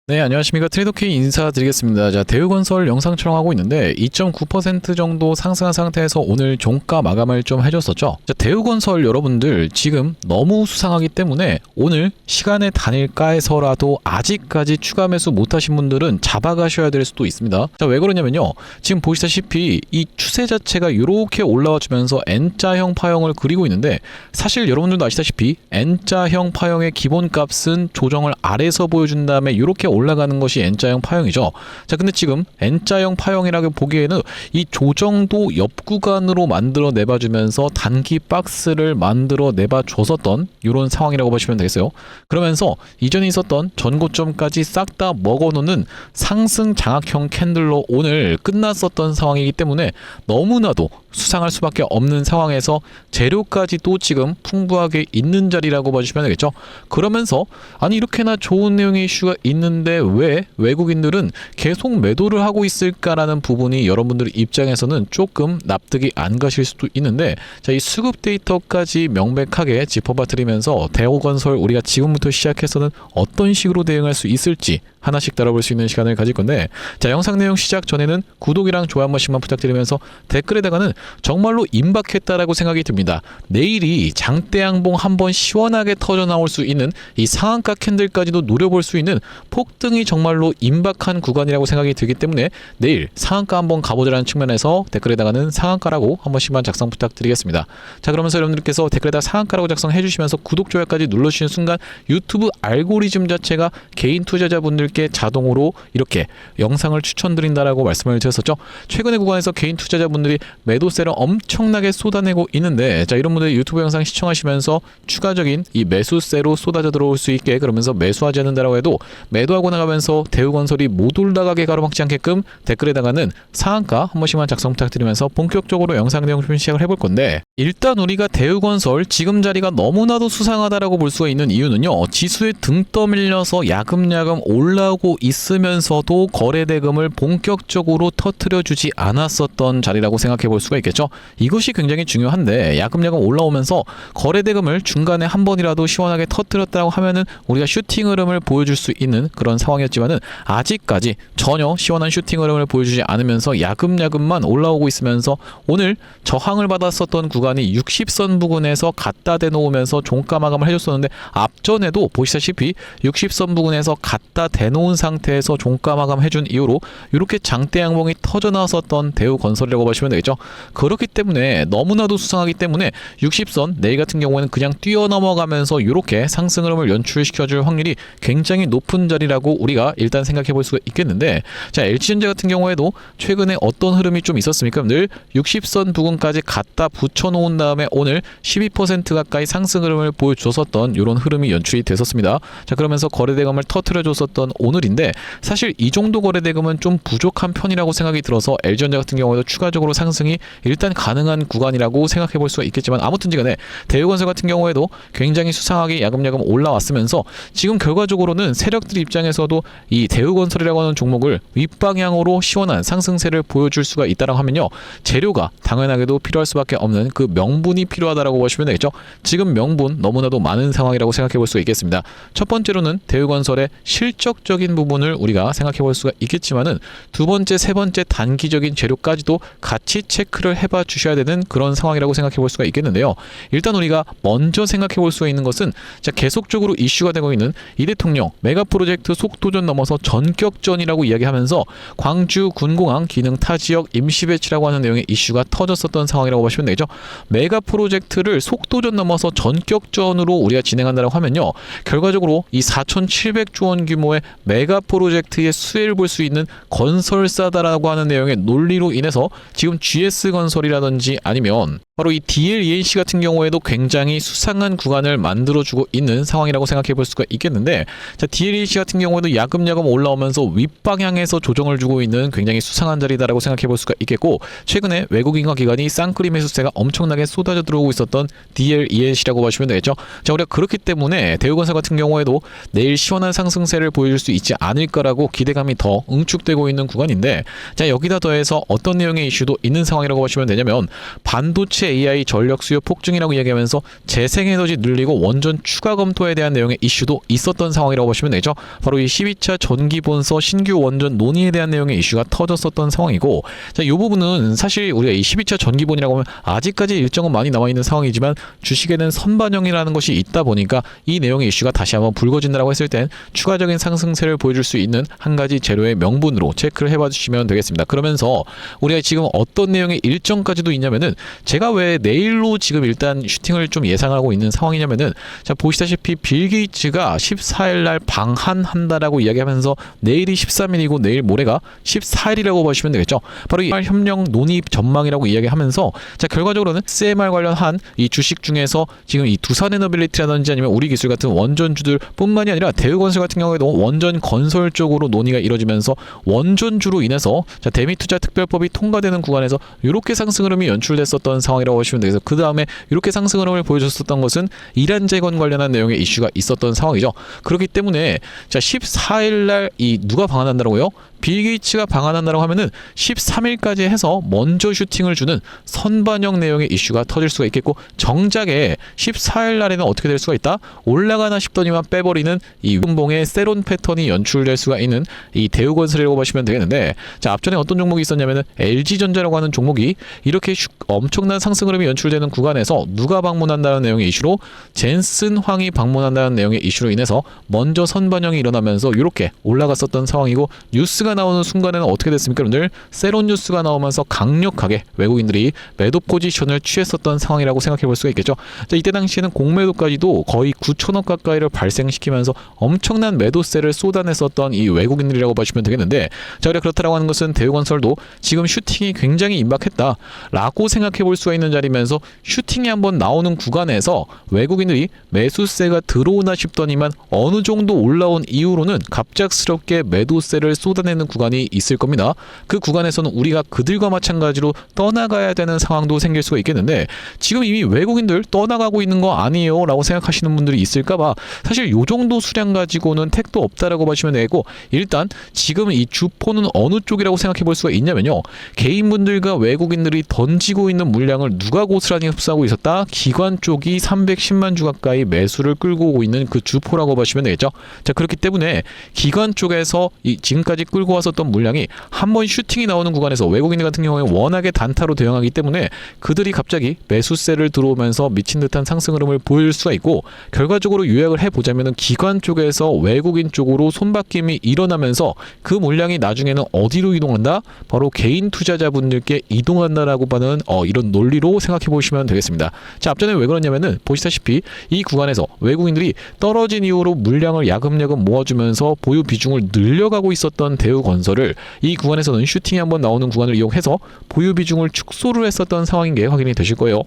네, 안녕하십니까. 트레이더K 인사드리겠습니다. 자, 대우건설 영상 촬영하고 있는데 2.9% 정도 상승한 상태에서 오늘 종가 마감을 좀 해줬었죠. 자, 대우건설 여러분들 지금 너무 수상하기 때문에 오늘 시간의 단일가에서라도 아직까지 추가 매수 못하신 분들은 잡아가셔야 될 수도 있습니다. 자, 왜 그러냐면요. 지금 보시다시피 이 추세 자체가 이렇게 올라와 주면서 N자형 파형을 그리고 있는데, 사실 여러분들도 아시다시피 N자형 파형의 기본값은 조정을 아래서 보여준 다음에 이렇게 올라가는 것이 N자형 파형이죠. 자, 근데 지금 N자형 파형이라고 보기에는 이 조정도 옆 구간으로 만들어 내봐주면서 단기 박스를 만들어 내봐줬었던 이런 상황이라고 보시면 되겠어요. 그러면서 이전에 있었던 전고점까지 싹 다 먹어놓는 상승 장악형 캔들로 오늘 끝났었던 상황이기 때문에 너무나도 수상할 수밖에 없는 상황에서 재료까지도 지금 풍부하게 있는 자리라고 봐주시면 되겠죠. 그러면서 아니 이렇게나 좋은 내용의 이슈가 있는데 왜 외국인들은 계속 매도를 하고 있을까라는 부분이 여러분들 입장에서는 조금 납득이 안 가실 수도 있는데, 자, 이 수급 데이터까지 명백하게 짚어봐 드리면서 대우건설 우리가 지금부터 시작해서는 어떤 식으로 대응할 수 있을지 하나씩 다뤄볼 수 있는 시간을 가질 건데, 자, 영상 내용 시작 전에는 구독이랑 좋아요 한 번씩만 부탁드리면서 댓글에다가는 정말로 임박했다라고 생각이 듭니다. 내일이 장대양봉 한번 시원하게 터져 나올 수 있는 이 상한가 캔들까지도 노려볼 수 있는 폭등이 정말로 임박한 구간이라고 생각이 들기 때문에 내일 상한가 한번 가보자라는 측면에서 댓글에다가는 상한가라고 한 번씩만 작성 부탁드리겠습니다. 자, 그러면서 여러분들께서 댓글에다 상한가라고 작성해 주시면서 구독, 좋아요까지 눌러주시는 순간 유튜브 알고리즘 자체가 개인 투자자분들께 자동으로 이렇게 영상을 추천드린다라고 말씀을 드렸었죠. 최근의 구간에서 개인 투자자분들이 매도세를 엄청나게 쏟아내고 있는데, 자, 이런 분들 유튜브 영상 시청하시면서 추가적인 이 매수세로 쏟아져 들어올 수 있게, 그러면서 매수하지 않는다라고 해도 매도하고 나가면서 대우건설이 못 올라가게 가로막지 않게끔 댓글에다가는 상한가 한 번씩만 작성 부탁드리면서 본격적으로 영상 내용 좀 시작을 해볼 건데, 일단 우리가 대우건설 지금 자리가 너무나도 수상하다라고 볼 수가 있는 이유는요, 지수에 등 떠밀려서 야금야금 올라오고 있으면서도 거래대금을 본격적으로 터트려 주지 않았었던 자리라고 생각해 볼 수가 있겠죠. 이것이 굉장히 중요한데, 야금야금 올라오면서 거래대금을 중간에 한 번이라도 시원하게 터트렸다고 하면은 우리가 슈팅 흐름을 보여줄 수 있는 그런 상황이었지만은 아직까지 전혀 시원한 슈팅 흐름을 보여주지 않으면서 야금야금만 올라오고 있으면서 오늘 저항을 받았었던 구간이 60선 부근에서 갖다 대놓으면서 종가 마감을 해줬었는데, 앞전에도 보시다시피 60선 부근에서 갖다 대놓은 상태에서 종가 마감 해준 이후로 이렇게 장대 양봉이 터져 나왔었던 대우건설이라고 보시면 되겠죠. 그렇기 때문에 너무나도 수상하기 때문에 60선 내일 같은 경우에는 그냥 뛰어넘어가면서 이렇게 상승 흐름을 연출시켜줄 확률이 굉장히 높은 자리라고 우리가 일단 생각해 볼 수가 있겠는데, 자, LG전자 같은 경우에도 최근에 어떤 흐름이 좀 있었습니까? 늘 60선 부근까지 갖다 붙여놓은 다음에 오늘 12% 가까이 상승 흐름을 보여줬었던 이런 흐름이 연출이 됐었습니다. 자, 그러면서 거래대금을 터트려줬었던 오늘인데, 사실 이 정도 거래대금은 좀 부족한 편이라고 생각이 들어서 LG전자 같은 경우에도 추가적으로 상승이 일단 가능한 구간이라고 생각해 볼 수가 있겠지만, 아무튼지간에 대우건설 같은 경우에도 굉장히 수상하게 야금야금 올라왔으면서 지금 결과적으로는 세력들 입장에서도 이 대우건설이라고 하는 종목을 윗방향으로 시원한 상승세를 보여줄 수가 있다라고 하면요, 재료가 당연하게도 필요할 수밖에 없는 그 명분이 필요하다라고 보시면 되겠죠. 지금 명분 너무나도 많은 상황이라고 생각해 볼 수가 있겠습니다. 첫 번째로는 대우건설의 실적적인 부분을 우리가 생각해 볼 수가 있겠지만은, 두 번째, 세 번째 단기적인 재료까지도 같이 체크를 해봐 주셔야 되는 그런 상황이라고 생각해 볼 수가 있겠는데요. 일단 우리가 먼저 생각해 볼 수가 있는 것은, 자, 계속적으로 이슈가 되고 있는 이 대통령 메가 프로젝트 속도전 넘어서 전격전이라고 이야기하면서 광주 군공항 기능 타 지역 임시 배치라고 하는 내용의 이슈가 터졌었던 상황이라고 보시면 되죠. 메가 프로젝트를 속도전 넘어서 전격전으로 우리가 진행한다고 하면요, 결과적으로 이 4,700조 원 규모의 메가 프로젝트의 수혜를 볼 수 있는 건설사다라고 하는 내용의 논리로 인해서 지금 GS건설이라든지 아니면 바로 이 DLENC 같은 경우에도 굉장히 수상한 구간을 만들어주고 있는 상황이라고 생각해 볼 수가 있겠는데, 자, DLENC 같은 경우에도 야금야금 올라오면서 윗방향에서 조정을 주고 있는 굉장히 수상한 자리다라고 생각해 볼 수가 있겠고, 최근에 외국인과 기관이 쌍끌이 매수세가 엄청나게 쏟아져 들어오고 있었던 DLENC라고 보시면 되겠죠. 자, 우리가 그렇기 때문에 대우건설 같은 경우에도 내일 시원한 상승세를 보여줄 수 있지 않을까라고 기대감이 더 응축되고 있는 구간인데, 자, 여기다 더해서 어떤 내용의 이슈도 있는 상황이라고 보시면 되냐면, 반도체 AI 전력 수요 폭증이라고 이야기하면서 재생에너지 늘리고 원전 추가 검토에 대한 내용의 이슈도 있었던 상황이라고 보시면 되죠. 바로 바로 이 12차 전기본서 신규 원전 논의에 대한 내용의 이슈가 터졌었던 상황이고, 자, 이 부분은 사실 우리가 이 12차 전기본이라고 하면 아직까지 일정은 많이 남아있는 상황이지만 주식에는 선반영이라는 것이 있다 보니까 이 내용의 이슈가 다시 한번 불거진다라고 했을 땐 추가적인 상승세를 보여줄 수 있는 한 가지 재료의 명분으로 체크를 해봐 주시면 되겠습니다. 그러면서 우리가 지금 어떤 내용의 일정까지도 있냐면은, 제가 왜 내일로 지금 일단 슈팅을 좀 예상하고 있는 상황이냐면은, 자, 보시다시피 빌 게이츠가 14일날 방한한다라고 이야기하면서 내일이 13일이고 내일 모레가 14일이라고 보시면 되겠죠. 바로 이 협력 논의 전망이라고 이야기하면서, 자, 결과적으로는 CMR 관련한 이 주식 중에서 지금 이 두산에너빌리티라든지 아니면 우리기술 같은 원전주들 뿐만이 아니라 대우건설 같은 경우에도 원전 건설 쪽으로 논의가 이뤄지면서 원전주로 인해서, 자, 대미투자특별법이 통과되는 구간에서 이렇게 상승 흐름이 연출됐었던 상황이라고 보시면 되겠어요. 그 다음에 이렇게 상승 흐름을 보여줬었던 것은 이란 재건 관련한 내용의 이슈가 있었던 상황이죠. 그렇기 때문에 자, 14일날 이 누가 방한한다고요? 빌 게이츠가 방한한다고 하면은 13일까지 해서 먼저 슈팅을 주는 선반영 내용의 이슈가 터질 수가 있겠고, 정작에 14일 날에는 어떻게 될 수가 있다? 올라가나 싶더니만 빼버리는 이 운봉의 세론 패턴이 연출될 수가 있는 이 대우건설이라고 보시면 되겠는데, 자, 앞전에 어떤 종목이 있었냐면은 LG전자라고 하는 종목이 이렇게 엄청난 상승 흐름이 연출되는 구간에서 누가 방문한다는 내용의 이슈로 젠슨황이 방문한다는 내용의 이슈로 인해서 먼저 선반영이 일어나면서 이렇게 올라갔었던 상황이고, 뉴스가 나오는 순간에는 어떻게 됐습니까? 여러분들, 세론 뉴스가 나오면서 강력하게 외국인들이 매도 포지션을 취했었던 상황이라고 생각해 볼 수가 있겠죠. 자, 이때 당시에는 공매도까지도 거의 9천억 가까이를 발생시키면서 엄청난 매도세를 쏟아냈었던 이 외국인들이라고 보시면 되겠는데, 자, 그렇다라고 하는 것은 대우건설도 지금 슈팅이 굉장히 임박했다 라고 생각해 볼 수가 있는 자리면서, 슈팅이 한번 나오는 구간에서 외국인들이 매수세가 들어오나 싶더니만 어느 정도 올라온 이후로는 갑작스럽게 매도세를 쏟아내는 구간이 있을 겁니다. 그 구간에서는 우리가 그들과 마찬가지로 떠나가야 되는 상황도 생길 수가 있겠는데, 지금 이미 외국인들 떠나가고 있는 거 아니에요 라고 생각하시는 분들이 있을까봐 사실 요 정도 수량 가지고는 택도 없다라고 보시면 되고, 일단 지금 이 주포는 어느 쪽이라고 생각해 볼 수가 있냐면요, 개인분들과 외국인들이 던지고 있는 물량을 누가 고스란히 흡수하고 있었다? 기관 쪽이 310만 주 가까이 매수를 끌고 오고 있는 그 주포라고 보시면 되겠죠. 자, 그렇기 때문에 기관 쪽에서 이 지금까지 끌고 왔었던 물량이 한번 슈팅이 나오는 구간에서 외국인들 같은 경우에 워낙에 단타로 대응하기 때문에 그들이 갑자기 매수세를 들어오면서 미친 듯한 상승 흐름을 보일 수가 있고, 결과적으로 요약을 해보자면은 기관 쪽에서 외국인 쪽으로 손바뀜이 일어나면서 그 물량이 나중에는 어디로 이동한다? 바로 개인 투자자분들께 이동한다라고 하는 이런 논리로 생각해 보시면 되겠습니다. 자, 앞전에 왜 그러냐면은 보시다시피 이 구간에서 외국인들이 떨어진 이후로 물량을 야금야금 모아주면서 보유 비중을 늘려가고 있었던 대우건설을 이 구간에서는 슈팅이 한번 나오는 구간을 이용해서 보유 비중을 축소를 했었던 상황인 게 확인이 되실 거예요.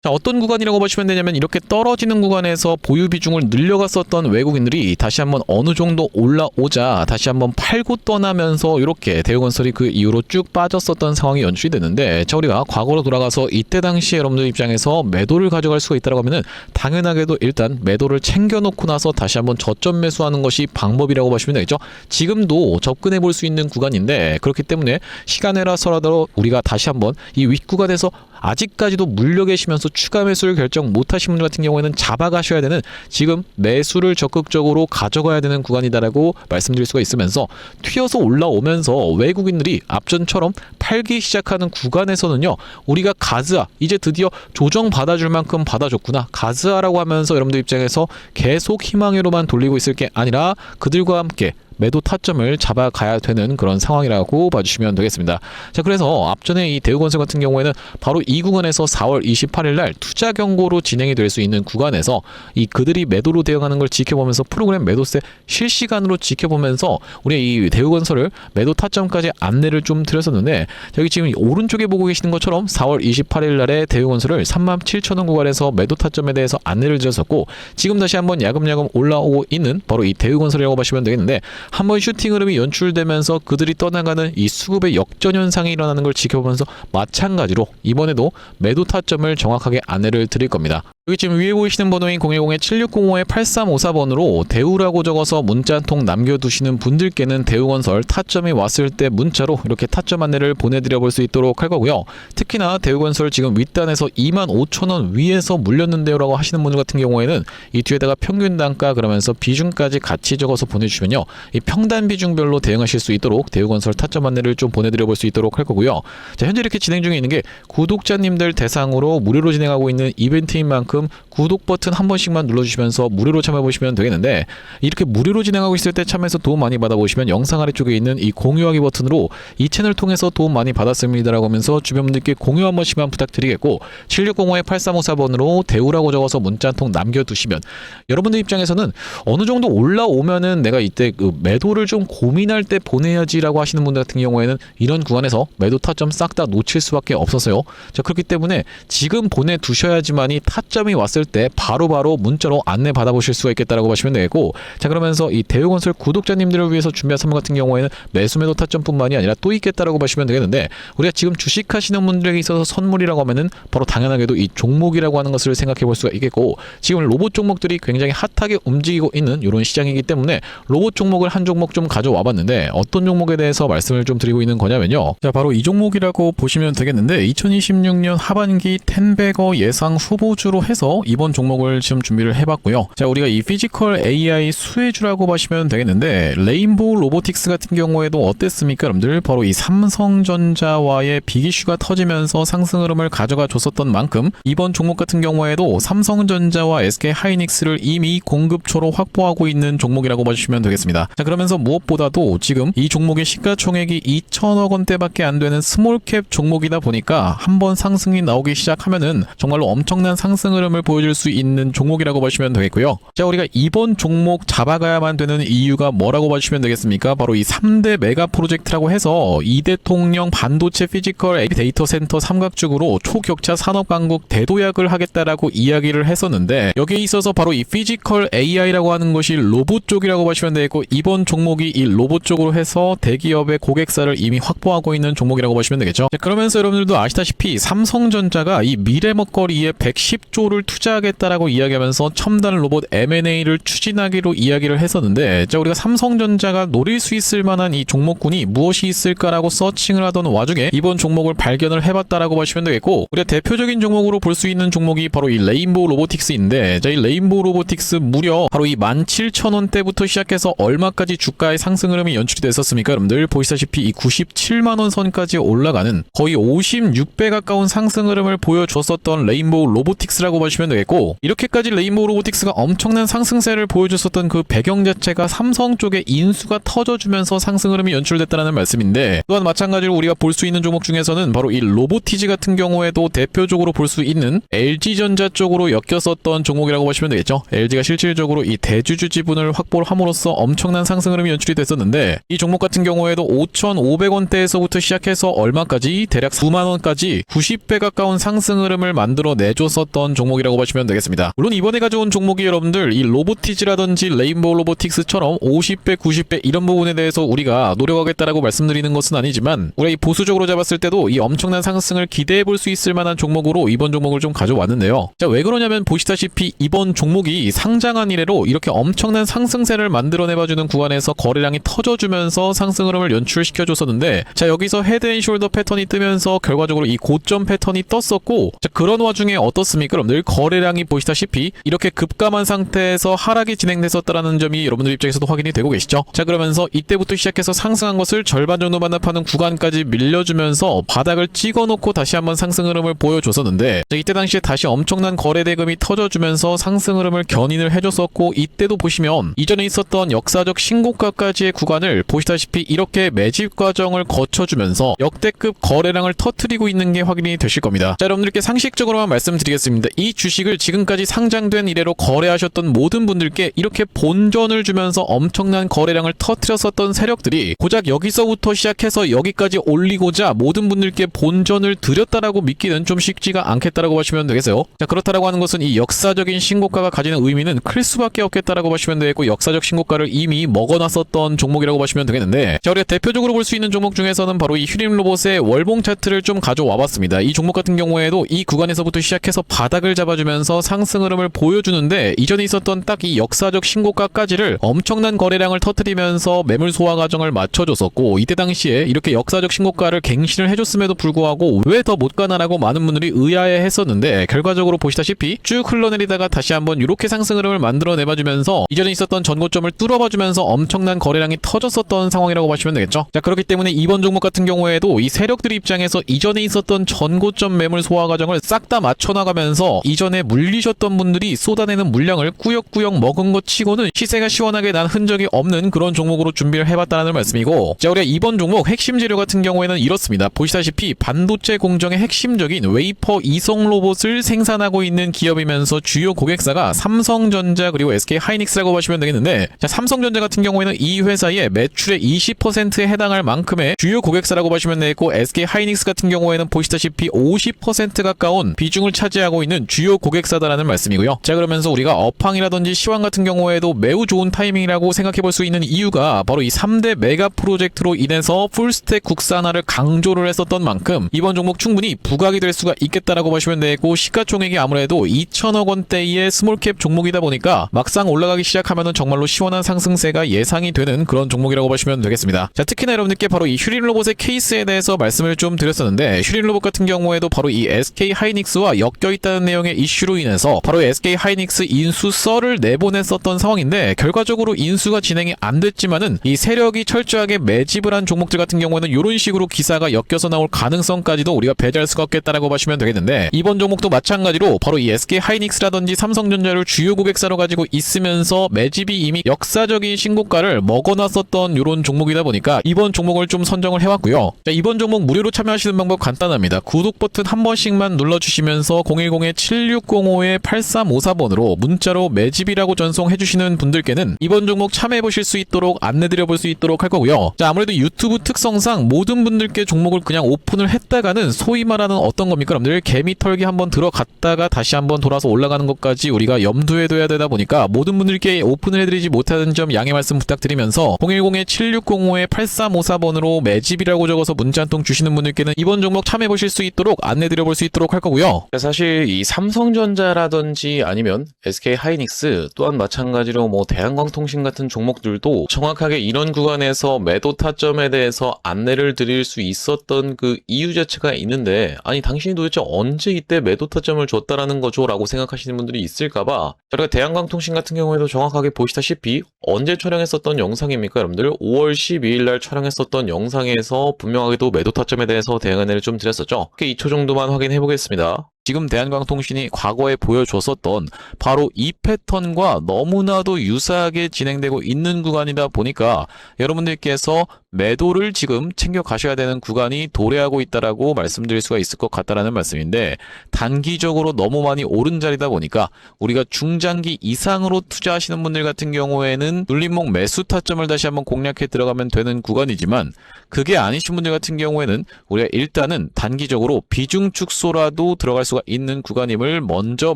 자, 어떤 구간이라고 보시면 되냐면, 이렇게 떨어지는 구간에서 보유 비중을 늘려갔었던 외국인들이 다시 한번 어느 정도 올라오자 다시 한번 팔고 떠나면서 이렇게 대우건설이 그 이후로 쭉 빠졌었던 상황이 연출이 됐는데, 자, 우리가 과거로 돌아가서 이때 당시 여러분들 입장에서 매도를 가져갈 수가 있다고 하면은 당연하게도 일단 매도를 챙겨놓고 나서 다시 한번 저점 매수하는 것이 방법이라고 보시면 되겠죠. 지금도 접근해 볼 수 있는 구간인데, 그렇기 때문에 시간에라서라도 우리가 다시 한번 이 윗구간에서 아직까지도 물려 계시면서 추가 매수를 결정 못 하신 분들 같은 경우에는 잡아가셔야 되는, 지금 매수를 적극적으로 가져가야 되는 구간이다라고 말씀드릴 수가 있으면서, 튀어서 올라오면서 외국인들이 앞전처럼 팔기 시작하는 구간에서는요, 우리가 가즈아 이제 드디어 조정 받아줄 만큼 받아줬구나, 가즈아라고 하면서 여러분들 입장에서 계속 희망으로만 돌리고 있을 게 아니라 그들과 함께 매도 타점을 잡아가야 되는 그런 상황이라고 봐주시면 되겠습니다. 자, 그래서 앞전에 이 대우건설 같은 경우에는 바로 이 구간에서 4월 28일 날 투자 경고로 진행이 될 수 있는 구간에서 이 그들이 매도로 대응하는 걸 지켜보면서 프로그램 매도세 실시간으로 지켜보면서 우리 이 대우건설을 매도 타점까지 안내를 좀 드렸었는데, 여기 지금 오른쪽에 보고 계시는 것처럼 4월 28일 날에 대우건설을 37,000원 구간에서 매도 타점에 대해서 안내를 드렸었고, 지금 다시 한번 야금야금 올라오고 있는 바로 이 대우건설이라고 보시면 되겠는데, 한번 슈팅 흐름이 연출되면서 그들이 떠나가는 이 수급의 역전 현상이 일어나는 걸 지켜보면서 마찬가지로 이번에도 매도 타점을 정확하게 안내를 드릴 겁니다. 여기 지금 위에 보이시는 번호인 010-7605-8354번으로 대우라고 적어서 문자 한 통 남겨두시는 분들께는 대우건설 타점이 왔을 때 문자로 이렇게 타점 안내를 보내드려 볼 수 있도록 할 거고요. 특히나 대우건설 지금 윗단에서 25,000원 위에서 물렸는데요 라고 하시는 분들 같은 경우에는 이 뒤에다가 평균 단가 그러면서 비중까지 같이 적어서 보내주시면요, 이 평단 비중별로 대응하실 수 있도록 대우건설 타점 안내를 좀 보내드려 볼 수 있도록 할 거고요. 자, 현재 이렇게 진행 중에 있는 게 구독자님들 대상으로 무료로 진행하고 있는 이벤트인 만큼 구독 버튼 한 번씩만 눌러주시면서 무료로 참여해보시면 되겠는데, 이렇게 무료로 진행하고 있을 때 참여해서 도움 많이 받아보시면 영상 아래쪽에 있는 이 공유하기 버튼으로 이 채널 통해서 도움 많이 받았습니다 라고 하면서 주변 분들께 공유 한 번씩만 부탁드리겠고, 7605-8354번으로 대우라고 적어서 문자 한 통 남겨두시면 여러분들 입장에서는 어느 정도 올라오면은 내가 이때 그 매도를 좀 고민할 때 보내야지 라고 하시는 분들 같은 경우에는 이런 구간에서 매도 타점 싹 다 놓칠 수밖에 없었어요. 자, 그렇기 때문에 지금 보내두셔야지만이 타점이 왔을 때 바로바로 문자로 안내 받아보실 수가 있겠다라고 보시면 되겠고, 자, 그러면서 이 대우건설 구독자님들을 위해서 준비한 선물 같은 경우에는 매수 매도 타점뿐만이 아니라 또 있겠다라고 보시면 되겠는데, 우리가 지금 주식하시는 분들에게 있어서 선물이라고 하면은 바로 당연하게도 이 종목이라고 하는 것을 생각해 볼 수가 있겠고, 지금 로봇 종목들이 굉장히 핫하게 움직이고 있는 이런 시장이기 때문에 로봇 종목을 한 종목 좀 가져와 봤는데 어떤 종목에 대해서 말씀을 좀 드리고 있는 거냐면요, 자, 바로 이 종목이라고 보시면 되겠는데 2026년 하반기 텐베거 예상 후보주로 해서 이번 종목을 지금 준비를 해봤고요. 자, 우리가 이 피지컬 AI 수혜주라고 보시면 되겠는데 레인보우 로보틱스 같은 경우에도 어땠습니까 여러분들? 바로 이 삼성전자와의 빅이슈가 터지면서 상승 흐름을 가져가 줬었던 만큼 이번 종목 같은 경우에도 삼성전자와 SK하이닉스를 이미 공급처로 확보하고 있는 종목이라고 봐주시면 되겠습니다. 자, 그러면서 무엇보다도 지금 이 종목의 시가총액이 2천억 원대밖에 안 되는 스몰캡 종목이다 보니까 한번 상승이 나오기 시작하면은 정말로 엄청난 상승 흐름을 보여줄 수 있는 종목이라고 보시면 되겠고요. 자, 우리가 이번 종목 잡아가야만 되는 이유가 뭐라고 봐주시면 되겠습니까? 바로 이 3대 메가 프로젝트라고 해서 이 대통령 반도체 피지컬 데이터 센터 삼각죽으로 초격차 산업 강국 대도약을 하겠다라고 이야기를 했었는데, 여기에 있어서 바로 이 피지컬 AI라고 하는 것이 로봇 쪽이라고 보시면 되겠고, 이번 종목이 이 로봇 쪽으로 해서 대기업의 고객사를 이미 확보하고 있는 종목이라고 보시면 되겠죠. 자, 그러면서 여러분들도 아시다시피 삼성전자가 이 미래 먹거리에 110조를 투자하겠다라고 이야기하면서 첨단 로봇 M&A를 추진하기로 이야기를 했었는데, 자, 우리가 삼성전자가 노릴 수 있을 만한 이 종목군이 무엇이 있을까라고 서칭을 하던 와중에 이번 종목을 발견을 해봤다라고 보시면 되겠고, 우리가 대표적인 종목으로 볼 수 있는 종목이 바로 이 레인보우 로보틱스인데, 자, 이 레인보우 로보틱스 무려 바로 이 17,000원대부터 시작해서 얼마까지 주가의 상승 흐름이 연출이 됐었습니까? 여러분들 보시다시피 이 97만원 선까지 올라가는 거의 56배 가까운 상승 흐름을 보여줬었던 레인보우 로보틱스라고 보시면 되겠고, 이렇게까지 레인보우 로보틱스가 엄청난 상승세를 보여줬었던 그 배경 자체가 삼성 쪽에 인수가 터져주면서 상승 흐름이 연출됐다는 말씀인데, 또한 마찬가지로 우리가 볼 수 있는 종목 중에서는 바로 이 로보티지 같은 경우에도 대표적으로 볼 수 있는 LG전자 쪽으로 엮였었던 종목이라고 보시면 되겠죠. LG가 실질적으로 이 대주주 지분을 확보를 함으로써 엄청난 상승 흐름이 연출이 됐었는데, 이 종목 같은 경우에도 5,500원대에서부터 시작해서 얼마까지 대략 9만원까지 90배 가까운 상승 흐름을 만들어 내줬었던 종목이라고 보시면 되겠습니다. 물론 이번에 가져온 종목이 여러분들 이 로보티지라든지 레인보우 로보틱스처럼 50배 90배 이런 부분에 대해서 우리가 노력하겠다라고 말씀드리는 것은 아니지만, 우리가 이 보수적으로 잡았을 때도 이 엄청난 상승을 기대해 볼 수 있을 만한 종목으로 이번 종목을 좀 가져왔는데요. 자, 왜 그러냐면 보시다시피 이번 종목이 상장한 이래로 이렇게 엄청난 상승세를 만들어내봐주는 구간에서 거래량이 터져주면서 상승 흐름을 연출시켜줬었는데, 자, 여기서 헤드앤숄더 패턴이 뜨면서 결과적으로 이 고점 패턴이 떴었고, 자, 그런 와중에 어떻습니까? 여러분들 거래량이 보시다시피 이렇게 급감한 상태에서 하락이 진행됐었다라는 점이 여러분들 입장에서도 확인이 되고 계시죠. 자, 그러면서 이때부터 시작해서 상승한 것을 절반 정도 반납하는 구간까지 밀려주면서 바닥을 찍어놓고 다시 한번 상승 흐름을 보여줬었는데, 자, 이때 당시에 다시 엄청난 거래 대금이 터져주면서 상승 흐름을 견인을 해줬었고, 이때도 보시면 이전에 있었던 역사적 신고가까지의 구간을 보시다시피 이렇게 매집 과정을 거쳐주면서 역대급 거래량을 터뜨리고 있는 게 확인이 되실 겁니다. 자, 여러분들께 상식적으로만 말씀드리겠습니다. 이 주식을 지금까지 상장된 이래로 거래하셨던 모든 분들께 이렇게 본전을 주면서 엄청난 거래량을 터뜨렸었던 세력들이 고작 여기서부터 시작해서 여기까지 올리고자 모든 분들께 본전을 드렸다라고 믿기는 좀 쉽지가 않겠다라고 보시면 되겠어요. 자, 그렇다라고 하는 것은 이 역사적인 신고가가 가지는 의미는 클 수밖에 없겠다라고 보시면 되겠고, 역사적 신고가를 이미 먹어놨었던 종목이라고 보시면 되겠는데, 자, 우리가 대표적으로 볼 수 있는 종목 중에서는 바로 이 휴림로봇의 월봉 차트를 좀 가져와 봤습니다. 이 종목 같은 경우에도 이 구간에서부터 시작해서 바닥을 잡아주면서 상승 흐름을 보여주는데, 이전에 있었던 딱 이 역사적 신고가까지를 엄청난 거래량을 터뜨리면서 매물 소화 과정을 맞춰줬었고, 이때 당시에 이렇게 역사적 신고가를 갱신을 해줬음에도 불구하고 왜 더 못 가나라고 많은 분들이 의아해 했었는데, 결과적으로 보시다시피 쭉 흘러내리다가 다시 한번 이렇게 상승 흐름을 만들어내봐주면서 이전에 있었던 전고점을 뚫어봐주면서 엄청난 거래량이 터졌었던 상황이라고 보시면 되겠죠. 자, 그렇기 때문에 이번 종목 같은 경우에도 이 세력들 입장에서 이전에 있었던 전고점 매물 소화 과정을 싹 다 맞춰나가면서 이전에 물리셨던 분들이 쏟아내는 물량을 꾸역꾸역 먹은 것 치고는 시세가 시원하게 난 흔적이 없는 그런 종목으로 준비를 해봤다는 말씀이고, 자, 우리가 이번 종목 핵심 재료 같은 경우에는 이렇습니다. 보시다시피 반도체 공정의 핵심적인 웨이퍼 이송 로봇을 생산하고 있는 기업이면서 주요 고객사가 삼성전자 그리고 SK하이닉스라고 보시면 되겠는데, 자, 삼성전자 같은 경우에는 이 회사의 매출의 20%에 해당할 만큼의 주요 고객사라고 보시면 되겠고, SK하이닉스 같은 경우에는 보시다시피 50% 가까운 비중을 차지하고 있는 주요 고객사다라는 말씀이고요. 자, 그러면서 우리가 업황이라든지 시황 같은 경우에도 매우 좋은 타이밍이라고 생각해 볼 수 있는 이유가 바로 이 3대 메가 프로젝트로 인해서 풀스택 국산화를 강조를 했었던 만큼 이번 종목 충분히 부각이 될 수가 있겠다라고 보시면 되고, 시가총액이 아무래도 2천억 원대의 스몰캡 종목이다 보니까 막상 올라가기 시작하면은 정말로 시원한 상승세가 예상이 되는 그런 종목이라고 보시면 되겠습니다. 자, 특히나 여러분들께 바로 이 휴림로봇의 케이스에 대해서 말씀을 좀 드렸었는데, 휴림로봇 같은 경우에도 바로 이 SK하이닉스와 엮여있다는 내용의 이슈로 인해서 바로 SK하이닉스 인수 썰을 내보냈었던 상황인데, 결과적으로 인수가 진행이 안 됐지만은 이 세력이 철저하게 매집을 한 종목들 같은 경우에는 이런 식으로 기사가 엮여서 나올 가능성까지도 우리가 배제할 수가 없겠다라고 보시면 되겠는데, 이번 종목도 마찬가지로 바로 이 SK하이닉스라든지 삼성전자를 주요 고객사로 가지고 있으면서 매집이 이미 역사적인 신고가를 먹어놨었던 이런 종목이다 보니까 이번 종목을 좀 선정을 해왔고요. 자, 이번 종목 무료로 참여하시는 방법 간단합니다. 구독 버튼 한 번씩만 눌러주시면서 010-7605-8354번으로 문자로 매집이라고 전송해주시는 분들께는 이번 종목 참여해보실 수 있도록 안내드려볼 수 있도록 할 거고요. 자, 아무래도 유튜브 특성상 모든 분들께 종목을 그냥 오픈을 했다가는 소위 말하는 어떤 겁니까 여러분들, 개미 털기 한번 들어갔다가 다시 한번 돌아서 올라가는 것까지 우리가 염두에 둬야 되다 보니까 모든 분들께 오픈을 해드리지 못하는 점 양해 말씀 부탁드리면서 010-7605-8354번으로 매집이라고 적어서 문자 한 통 주시는 분들께는 이번 종목 참여해보실 수 있도록 안내드려볼 수 있도록 할 거고요. 사실 이 삼성전자라든지 아니면 SK하이닉스 또한 마찬가지로 뭐 대한광통신 같은 종목들도 정확하게 이런 구간에서 매도 타점에 대해서 안내를 드릴 수 있었던 그 이유 자체가 있는데, 아니 당신이 도대체 언제 이때 매도 타점을 줬다라는 거죠? 라고 생각하시는 분들이 있을까봐 저희가 대한광통신 같은 경우에도 정확하게 보시다시피 언제 촬영했었던 영상입니까 여러분들? 5월 12일 날 촬영했었던 영상에서 분명하게도 매도 타점에 대해서 대응 안내를 좀 드렸었죠. 2초 정도만 확인해 보겠습니다. 지금 대한광통신이 과거에 보여줬었던 바로 이 패턴과 너무나도 유사하게 진행되고 있는 구간이다 보니까 여러분들께서 매도를 지금 챙겨 가셔야 되는 구간이 도래하고 있다라고 말씀드릴 수가 있을 것 같다라는 말씀인데, 단기적으로 너무 많이 오른 자리다 보니까 우리가 중장기 이상으로 투자하시는 분들 같은 경우에는 눌림목 매수 타점을 다시 한번 공략해 들어가면 되는 구간이지만, 그게 아니신 분들 같은 경우에는 우리가 일단은 단기적으로 비중 축소라도 들어갈 수가 있는 구간임을 먼저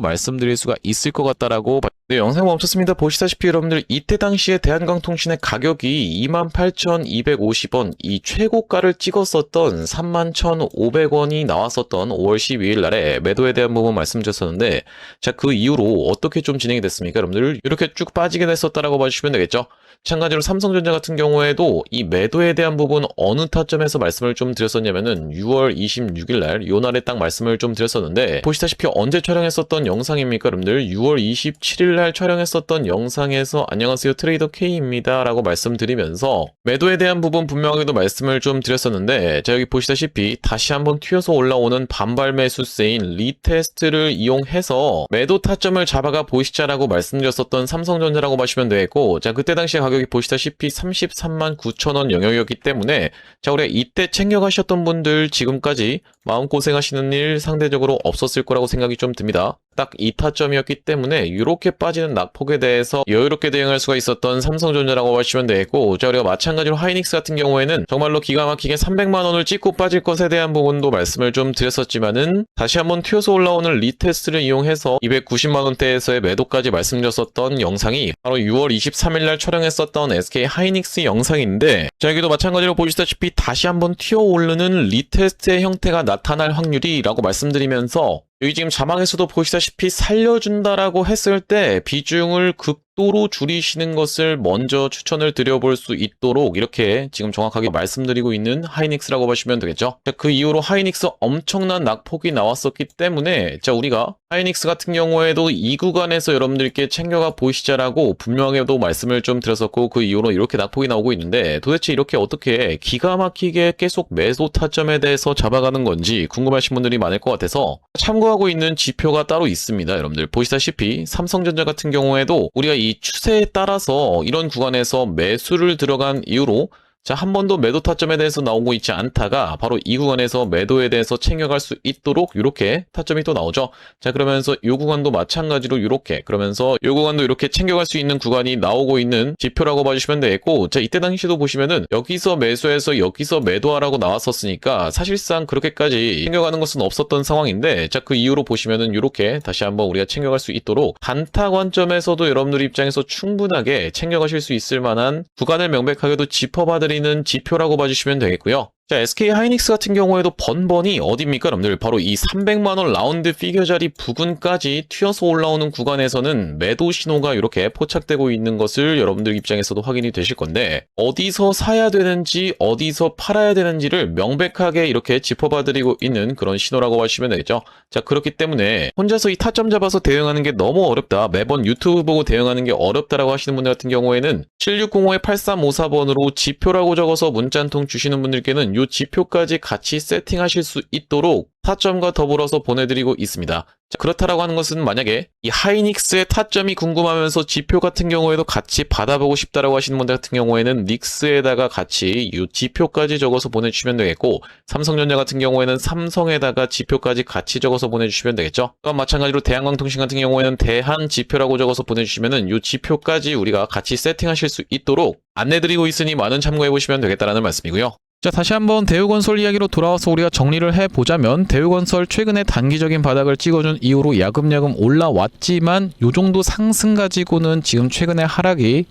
말씀드릴 수가 있을 것 같다라고. 네, 영상 멈췄습니다. 보시다시피 여러분들 이때 당시에 대한광통신의 가격이 28,250원, 이 최고가를 찍었었던 31,500원이 나왔었던 5월 12일 날에 매도에 대한 부분 말씀드렸었는데, 자, 그 이후로 어떻게 좀 진행이 됐습니까? 여러분들 이렇게 쭉 빠지게 됐었다라고 봐주시면 되겠죠. 마찬가지로 삼성전자 같은 경우에도 이 매도에 대한 부분 어느 타점에서 말씀을 좀 드렸었냐면은 6월 26일 날, 요 날에 딱 말씀을 좀 드렸었는데, 보시다시피 언제 촬영했었던 영상입니까 여러분들? 6월 27일 날 촬영했었던 영상에서 안녕하세요 트레이더 K입니다 라고 말씀드리면서 매도에 대한 부분 분명하게도 말씀을 좀 드렸었는데, 자, 여기 보시다시피 다시 한번 튀어서 올라오는 반발 매수세인 리테스트를 이용해서 매도 타점을 잡아가 보시자라고 말씀드렸었던 삼성전자라고 보시면 되겠고, 자, 그때 당시에 가격이 보시다시피 33만 9천원 영역이었기 때문에, 자, 우리가 이때 챙겨가셨던 분들 지금까지 마음고생하시는 일 상대적으로 없었을 거라고 생각이 좀 듭니다. 딱 이 타점이었기 때문에 이렇게 빠지는 낙폭에 대해서 여유롭게 대응할 수가 있었던 삼성전자라고 하시면 되겠고, 자, 우리가 마찬가지로 하이닉스 같은 경우에는 정말로 기가 막히게 300만 원을 찍고 빠질 것에 대한 부분도 말씀을 좀 드렸었지만은 다시 한번 튀어서 올라오는 리테스트를 이용해서 290만 원대에서의 매도까지 말씀드렸었던 영상이 바로 6월 23일 날 촬영했었던 SK 하이닉스 영상인데, 자, 여기도 마찬가지로 보시다시피 다시 한번 튀어 오르는 리테스트의 형태가 나타날 확률이라고 말씀드리면서, 여기 지금 자막에서도 보시다시피 살려준다라고 했을 때 비중을 극도로 줄이시는 것을 먼저 추천을 드려볼 수 있도록 이렇게 지금 정확하게 말씀드리고 있는 하이닉스라고 보시면 되겠죠. 자, 그 이후로 하이닉스 엄청난 낙폭이 나왔었기 때문에, 자, 우리가 하이닉스 같은 경우에도 이 구간에서 여러분들께 챙겨가 보시자라고 분명하게도 말씀을 좀 드렸었고, 그 이후로 이렇게 낙폭이 나오고 있는데, 도대체 이렇게 어떻게 기가 막히게 계속 매도 타점에 대해서 잡아가는 건지 궁금하신 분들이 많을 것 같아서 참고하고 있는 지표가 따로 있습니다. 여러분들 보시다시피 삼성전자 같은 경우에도 우리가 이 추세에 따라서 이런 구간에서 매수를 들어간 이후로, 자, 한 번도 매도 타점에 대해서 나오고 있지 않다가 바로 이 구간에서 매도에 대해서 챙겨갈 수 있도록 이렇게 타점이 또 나오죠. 자, 그러면서 이 구간도 마찬가지로 이렇게, 그러면서 이 구간도 이렇게 챙겨갈 수 있는 구간이 나오고 있는 지표라고 봐주시면 되겠고, 자, 이때 당시도 보시면은 여기서 매수해서 여기서 매도하라고 나왔었으니까 사실상 그렇게까지 챙겨가는 것은 없었던 상황인데, 자, 그 이후로 보시면은 이렇게 다시 한번 우리가 챙겨갈 수 있도록 단타 관점에서도 여러분들 입장에서 충분하게 챙겨가실 수 있을 만한 구간을 명백하게도 짚어봐드리는 지표라고 봐주시면 되겠고요. 자, SK 하이닉스 같은 경우에도 번번이 어디입니까, 여러분들? 바로 이 300만 원 라운드 피겨 자리 부근까지 튀어서 올라오는 구간에서는 매도 신호가 이렇게 포착되고 있는 것을 여러분들 입장에서도 확인이 되실 건데, 어디서 사야 되는지 어디서 팔아야 되는지를 명백하게 이렇게 짚어봐드리고 있는 그런 신호라고 하시면 되겠죠. 자, 그렇기 때문에 혼자서 이 타점 잡아서 대응하는 게 너무 어렵다, 매번 유튜브 보고 대응하는 게 어렵다라고 하시는 분들 같은 경우에는 7605-8354번으로 지표라고 적어서 문자 한 통 주시는 분들께는 이 지표까지 같이 세팅하실 수 있도록 타점과 더불어서 보내드리고 있습니다. 자, 그렇다라고 하는 것은 만약에 이 하이닉스의 타점이 궁금하면서 지표 같은 경우에도 같이 받아보고 싶다라고 하시는 분들 같은 경우에는 닉스에다가 같이 이 지표까지 적어서 보내주시면 되겠고, 삼성전자 같은 경우에는 삼성에다가 지표까지 같이 적어서 보내주시면 되겠죠. 또한 마찬가지로 대한광통신 같은 경우에는 대한 지표라고 적어서 보내주시면은 이 지표까지 우리가 같이 세팅하실 수 있도록 안내드리고 있으니 많은 참고해보시면 되겠다라는 말씀이고요. 자, 다시 한번 대우건설 이야기로 돌아와서 우리가 정리를 해보자면, 대우건설 최근에 단기적인 바닥을 찍어준 이후로 야금야금 올라왔지만 요 정도 상승 가지고는 지금 최근에 하락이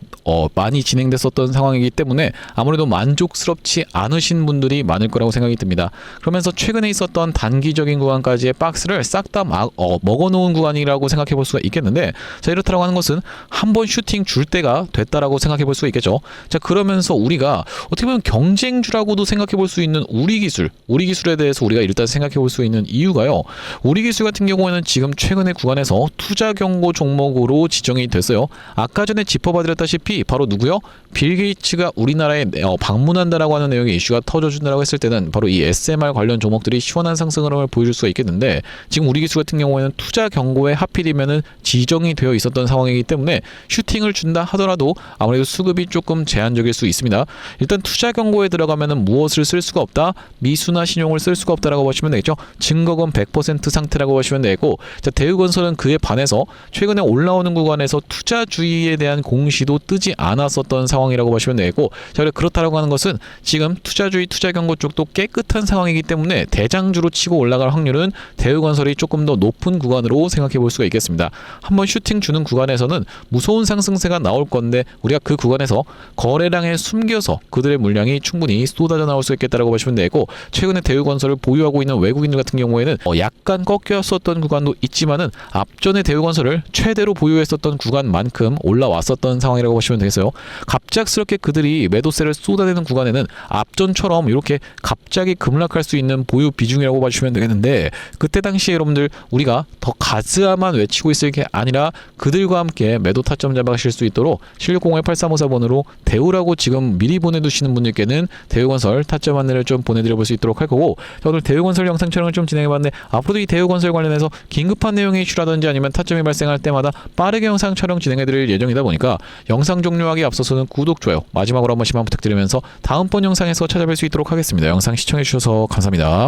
많이 진행됐었던 상황이기 때문에 아무래도 만족스럽지 않으신 분들이 많을 거라고 생각이 듭니다. 그러면서 최근에 있었던 단기적인 구간까지의 박스를 싹 다 먹어놓은 구간이라고 생각해 볼 수가 있겠는데, 자, 이렇다라고 하는 것은 한번 슈팅 줄 때가 됐다라고 생각해 볼 수가 있겠죠. 자, 그러면서 우리가 어떻게 보면 경쟁주라고도 생각해 볼 수 있는 우리 기술에 대해서 우리가 일단 생각해 볼 수 있는 이유가요, 우리 기술 같은 경우에는 지금 최근의 구간에서 투자 경고 종목으로 지정이 됐어요. 아까 전에 짚어봐드렸다시피 바로 누구요? 빌 게이츠가 우리나라에 방문한다라고 하는 내용의 이슈가 터져준다라고 했을 때는 바로 이 SMR 관련 종목들이 시원한 상승 흐름을 보여줄 수가 있겠는데, 지금 우리 기술 같은 경우에는 투자 경고에 하필이면은 지정이 되어 있었던 상황이기 때문에 슈팅을 준다 하더라도 아무래도 수급이 조금 제한적일 수 있습니다. 일단 투자 경고에 들어가면은 무엇을 쓸 수가 없다? 미수나 신용을 쓸 수가 없다라고 보시면 되겠죠. 증거금 100% 상태라고 보시면 되고, 자, 대우건설은 그에 반해서 최근에 올라오는 구간에서 투자주의에 대한 공시도 뜨지 않았었던 상황이라고 보시면 되고, 자, 그렇다라고 하는 것은 지금 투자주의 투자 경고 쪽도 깨끗한 상황이기 때문에 대장주로 치고 올라갈 확률은 대우건설이 조금 더 높은 구간으로 생각해 볼 수가 있겠습니다. 한번 슈팅 주는 구간에서는 무서운 상승세가 나올 건데, 우리가 그 구간에서 거래량에 숨겨서 그들의 물량이 충분히 쏟아져 나올 수 있겠다라고 보시면 되고, 최근에 대우건설을 보유하고 있는 외국인들 같은 경우에는 약간 꺾였었던 구간도 있지만은 앞전에 대우건설을 최대로 보유했었던 구간만큼 올라왔었던 상황이라고 보시면 되겠어요. 갑작스럽게 그들이 매도세를 쏟아내는 구간에는 앞전처럼 이렇게 갑자기 급락할 수 있는 보유 비중이라고 봐주시면 되겠는데, 그때 당시에 여러분들 우리가 더 가즈아만 외치고 있을 게 아니라 그들과 함께 매도 타점 잡아가실 수 있도록 7601-8354번으로 대우라고 지금 미리 보내두시는 분들께는 대우건설 타점 안내를 좀 보내드려 볼 수 있도록 할 거고, 오늘 대우건설 영상 촬영을 좀 진행해봤는데, 앞으로도 이 대우건설 관련해서 긴급한 내용의 이슈라든지 아니면 타점이 발생할 때마다 빠르게 영상 촬영 진행해드릴 예정이다 보니까 영상 종료하기 앞서서는 구독, 좋아요 마지막으로 한 번씩만 부탁드리면서 다음번 영상에서 찾아뵐 수 있도록 하겠습니다. 영상 시청해주셔서 감사합니다.